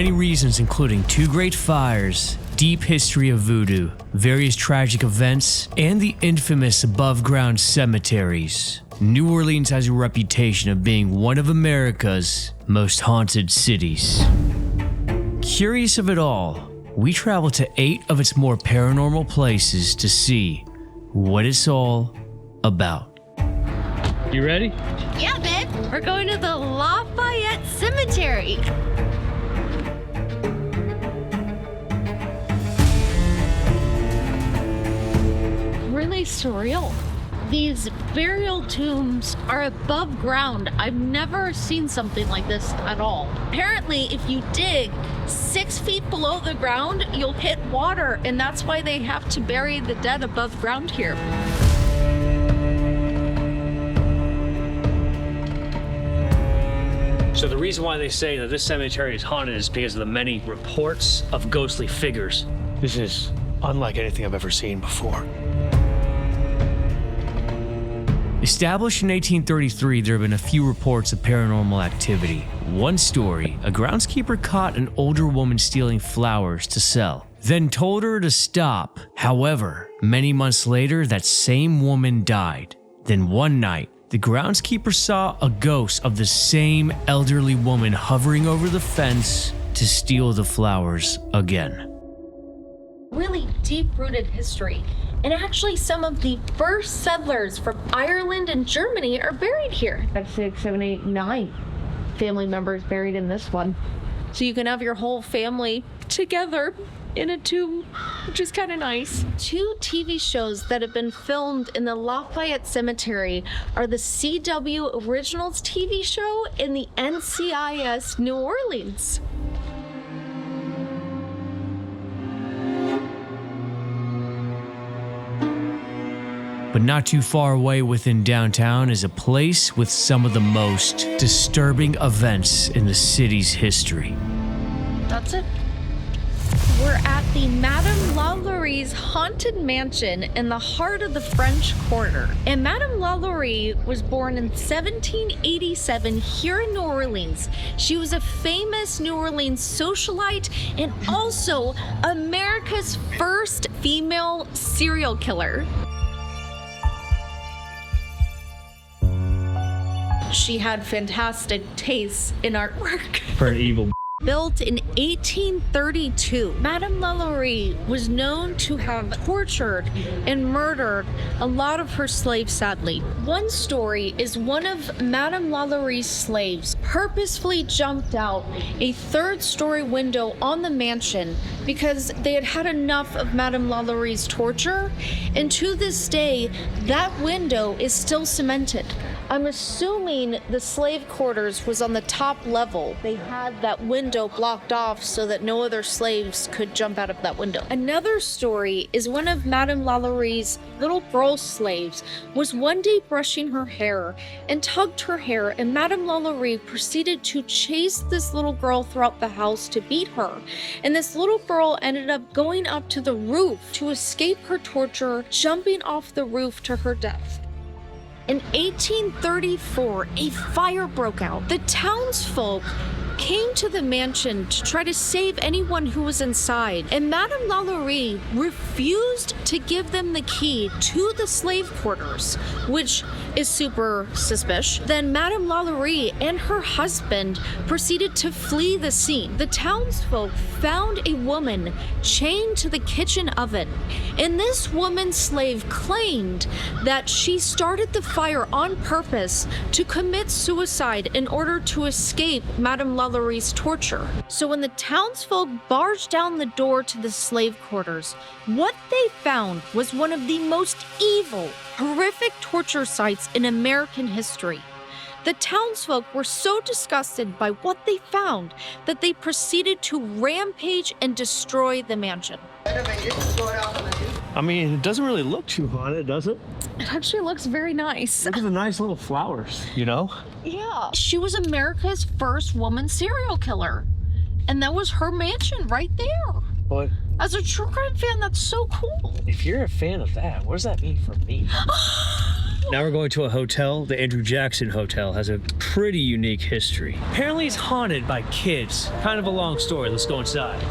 many reasons, including 2 great fires, deep history of voodoo, various tragic events, and the infamous above-ground cemeteries, New Orleans has a reputation of being one of America's most haunted cities. Curious of it all, we travel to 8 of its more paranormal places to see what it's all about. You ready? Yeah, babe. We're going to the Lafayette Cemetery. Really surreal. These burial tombs are above ground. I've never seen something like this at all. Apparently, if you dig 6 feet below the ground, you'll hit water, and that's why they have to bury the dead above ground here. So the reason why they say that this cemetery is haunted is because of the many reports of ghostly figures. This is unlike anything I've ever seen before. Established in 1833, there have been a few reports of paranormal activity. One story, a groundskeeper caught an older woman stealing flowers to sell, then told her to stop. However, many months later, that same woman died. Then one night, the groundskeeper saw a ghost of the same elderly woman hovering over the fence to steal the flowers again. Really deep-rooted history. And actually, some of the first settlers from Ireland and Germany are buried here. 5, 6, 7, 8, 9 family members buried in this one. So you can have your whole family together in a tomb, which is kind of nice. 2 TV shows that have been filmed in the Lafayette Cemetery are the CW Originals TV show and the NCIS New Orleans. But not too far away within downtown is a place with some of the most disturbing events in the city's history. That's it. We're at the Madame Lalaurie's haunted mansion in the heart of the French Quarter. And Madame Lalaurie was born in 1787 here in New Orleans. She was a famous New Orleans socialite and also America's first female serial killer. She had fantastic tastes in artwork. For an evil. Built in 1832, Madame Lalaurie was known to have tortured and murdered a lot of her slaves, sadly. One story is one of Madame Lalaurie's slaves purposefully jumped out a 3rd-story window on the mansion because they had had enough of Madame Lalaurie's torture, and to this day, that window is still cemented. I'm assuming the slave quarters was on the top level. They had that window blocked off so that no other slaves could jump out of that window. Another story is one of Madame Lalaurie's little girl slaves was one day brushing her hair and tugged her hair, and Madame Lalaurie proceeded to chase this little girl throughout the house to beat her. And this little girl ended up going up to the roof to escape her torture, jumping off the roof to her death. In 1834, a fire broke out. The townsfolk came to the mansion to try to save anyone who was inside, and Madame Lalaurie refused to give them the key to the slave quarters, which is super suspicious. Then Madame Lalaurie and her husband proceeded to flee the scene. The townsfolk found a woman chained to the kitchen oven, and this woman slave claimed that she started the fire on purpose to commit suicide in order to escape Madame Lalaurie's torture. So when the townsfolk barged down the door to the slave quarters, what they found was one of the most evil, horrific torture sites in American history. The townsfolk were so disgusted by what they found that they proceeded to rampage and destroy the mansion. I mean, it doesn't really look too haunted, does it? It actually looks very nice. Look at the nice little flowers, you know? Yeah. She was America's first woman serial killer. And that was her mansion right there. But as a true crime fan, that's so cool. if you're a fan of that, what does that mean for me? Now we're going to a hotel. The Andrew Jackson Hotel has a pretty unique history. Apparently it's haunted by kids. Kind of a long story. Let's go inside.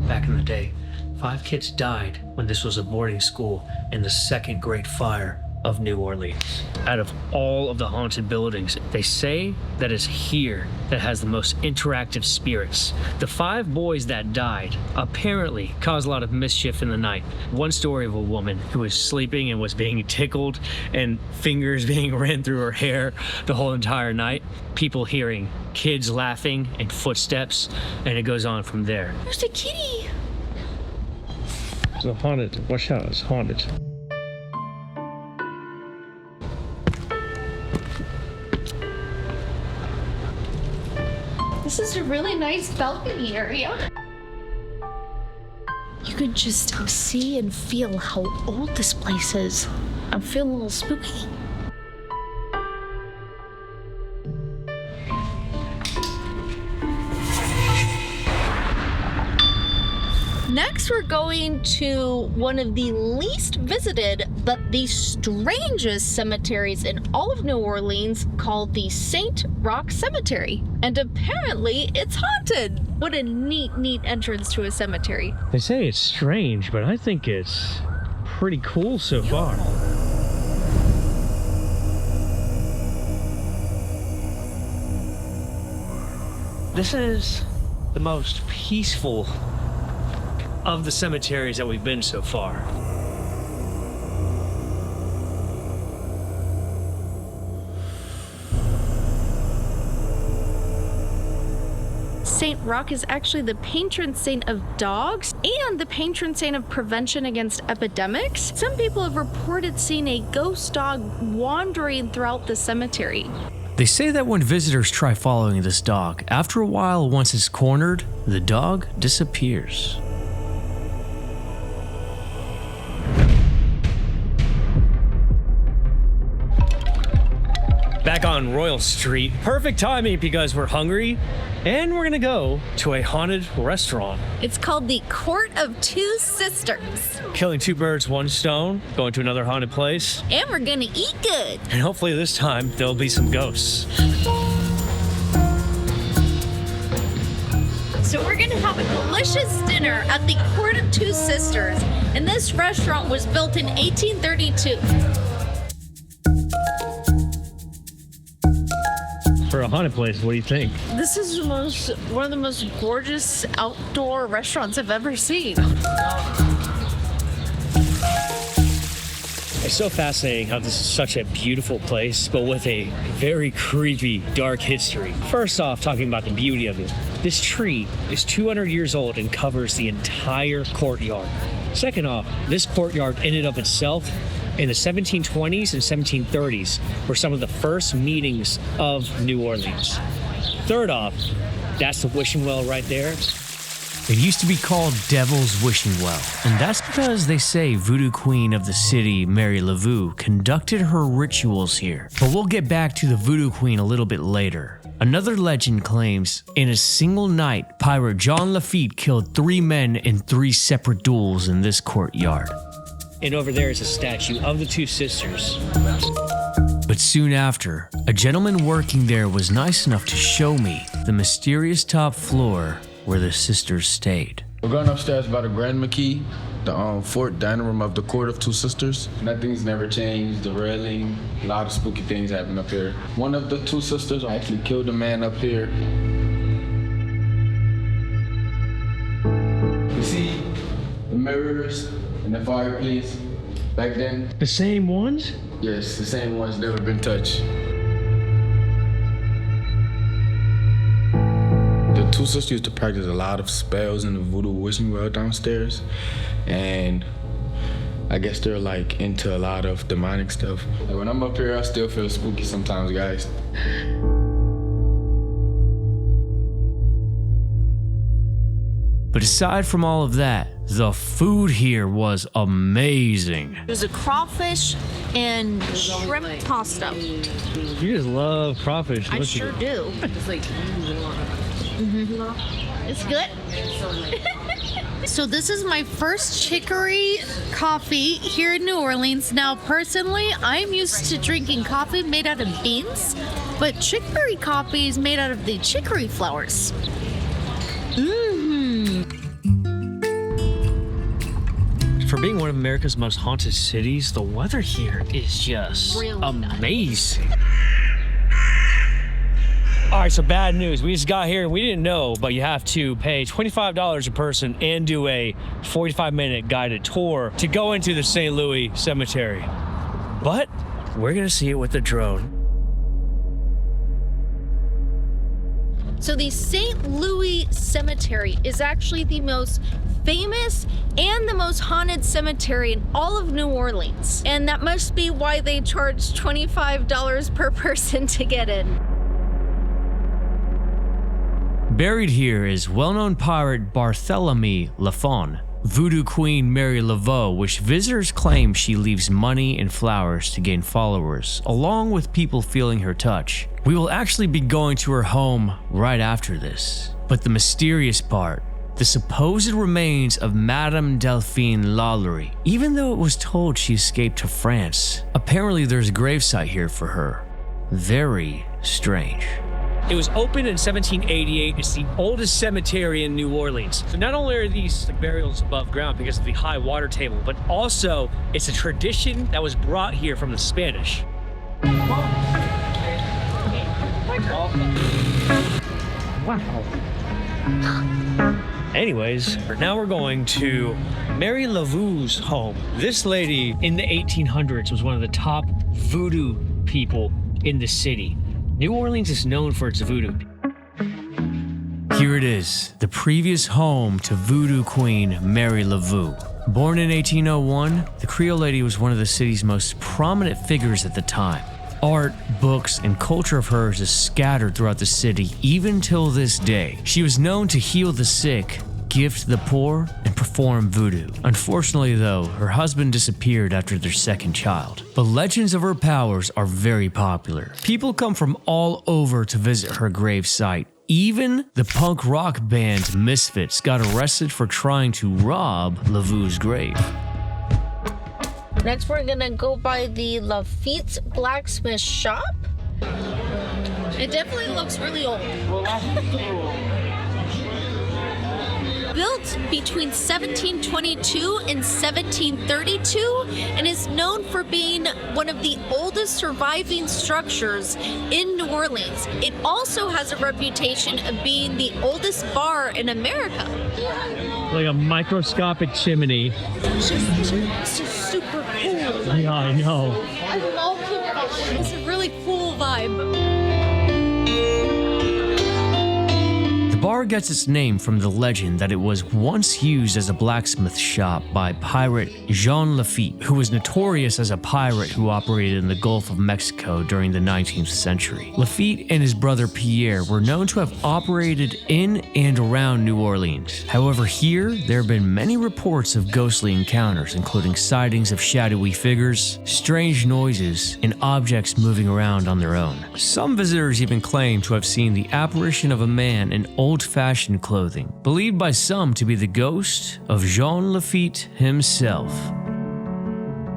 Back in the day, 5 kids died when this was a boarding school in the second Great Fire of New Orleans. Out of all of the haunted buildings, they say that it's here that has the most interactive spirits. The 5 boys that died apparently caused a lot of mischief in the night. One story of a woman who was sleeping and was being tickled and fingers being ran through her hair the whole entire night. People hearing kids laughing and footsteps, and it goes on from there. There's a kitty. It's a haunted. Watch out, it's haunted. This is a really nice balcony area. You can just see and feel how old this place is. I'm feeling a little spooky. Next, we're going to one of the least visited, but the strangest cemeteries in all of New Orleans, called the Roch Cemetery. And apparently, it's haunted. What a neat entrance to a cemetery. They say it's strange, but I think it's pretty cool so far. This is the most peaceful of the cemeteries that we've been so far. Saint Roch is actually the patron saint of dogs and the patron saint of prevention against epidemics. Some people have reported seeing a ghost dog wandering throughout the cemetery. They say that when visitors try following this dog, after a while, once it's cornered, the dog disappears. Back on Royal Street. Perfect timing because we're hungry and we're gonna go to a haunted restaurant. It's called the Court of Two Sisters. Killing 2 birds, 1 stone, going to another haunted place. And we're gonna eat good. And hopefully this time there'll be some ghosts. So we're gonna have a delicious dinner at the Court of Two Sisters. And this restaurant was built in 1832. For a haunted place, what do you think? This is one of the most gorgeous outdoor restaurants I've ever seen. It's so fascinating how this is such a beautiful place, but with a very creepy, dark history. First off, talking about the beauty of it. This tree is 200 years old and covers the entire courtyard. Second off, this courtyard in and of itself in the 1720s and 1730s were some of the first meetings of New Orleans. Third off, that's the wishing well right there. It used to be called Devil's Wishing Well, and that's because they say Voodoo Queen of the city, Mary Laveau, conducted her rituals here. But we'll get back to the Voodoo Queen a little bit later. Another legend claims, in a single night, pirate John Lafitte killed 3 men in 3 separate duels in this courtyard. And over there is a statue of the 2 sisters. But soon after, a gentleman working there was nice enough to show me the mysterious top floor where the sisters stayed. We're going upstairs by the Grand Marquis, the fort dining room of the Court of Two Sisters. Nothing's never changed, the railing, a lot of spooky things happen up here. One of the 2 sisters actually killed a man up here. You see the mirrors in the fireplace back then? The same ones? Yes, the same ones, never been touched. The 2 sisters used to practice a lot of spells in the voodoo wishing well downstairs, and I guess they're like into a lot of demonic stuff. Like when I'm up here, I still feel spooky sometimes, guys. But aside from all of that, the food here was amazing. It was a crawfish and shrimp pasta. You just love crawfish. I sure do. It's good. So this is my first chicory coffee here in New Orleans. Now, personally, I'm used to drinking coffee made out of beans, but chicory coffee is made out of the chicory flowers. For being one of America's most haunted cities, the weather here is just Really amazing. All right, so bad news. We just got here and we didn't know, but you have to pay $25 a person and do a 45-minute guided tour to go into the St. Louis Cemetery. But we're gonna see it with the drone. So the St. Louis Cemetery is actually the most famous and the most haunted cemetery in all of New Orleans. And that must be why they charge $25 per person to get in. Buried here is well-known pirate Barthélemy Lafon, Voodoo Queen Mary Laveau, which visitors claim she leaves money and flowers to gain followers, along with people feeling her touch. We will actually be going to her home right after this. But the mysterious part, the supposed remains of Madame Delphine Lalaurie, even though it was told she escaped to France. Apparently there's a gravesite here for her. Very strange. It was opened in 1788. It's the oldest cemetery in New Orleans. So not only are these burials above ground because of the high water table, but also it's a tradition that was brought here from the Spanish. Wow. Anyways, now we're going to Mary Laveau's home. This lady in the 1800s was one of the top voodoo people in the city. New Orleans is known for its voodoo. Here it is, the previous home to Voodoo Queen Mary Laveau. Born in 1801, the Creole lady was one of the city's most prominent figures at the time. Art, books, and culture of hers is scattered throughout the city even till this day. She was known to heal the sick, gift the poor, and perform voodoo. Unfortunately though, her husband disappeared after their second child. But legends of her powers are very popular. People come from all over to visit her grave site. Even the punk rock band Misfits got arrested for trying to rob Laveau's grave. Next, we're gonna go by the Lafitte Blacksmith shop. It definitely looks really old. Built between 1722 and 1732 and is known for being one of the oldest surviving structures in New Orleans. It also has a reputation of being the oldest bar in America. Like a microscopic chimney. It's just super cool. Yeah, I know. I love it. It's a really cool vibe. The bar gets its name from the legend that it was once used as a blacksmith shop by pirate Jean Lafitte, who was notorious as a pirate who operated in the Gulf of Mexico during the 19th century. Lafitte and his brother Pierre were known to have operated in and around New Orleans. However, here, there have been many reports of ghostly encounters, including sightings of shadowy figures, strange noises, and objects moving around on their own. Some visitors even claim to have seen the apparition of a man in old-fashioned clothing, believed by some to be the ghost of Jean Lafitte himself.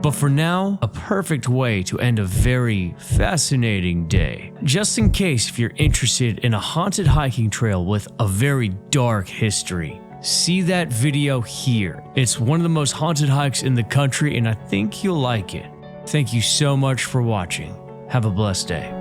But for now, a perfect way to end a very fascinating day. Just in case if you're interested in a haunted hiking trail with a very dark history, see that video here. It's one of the most haunted hikes in the country and I think you'll like it. Thank you so much for watching. Have a blessed day.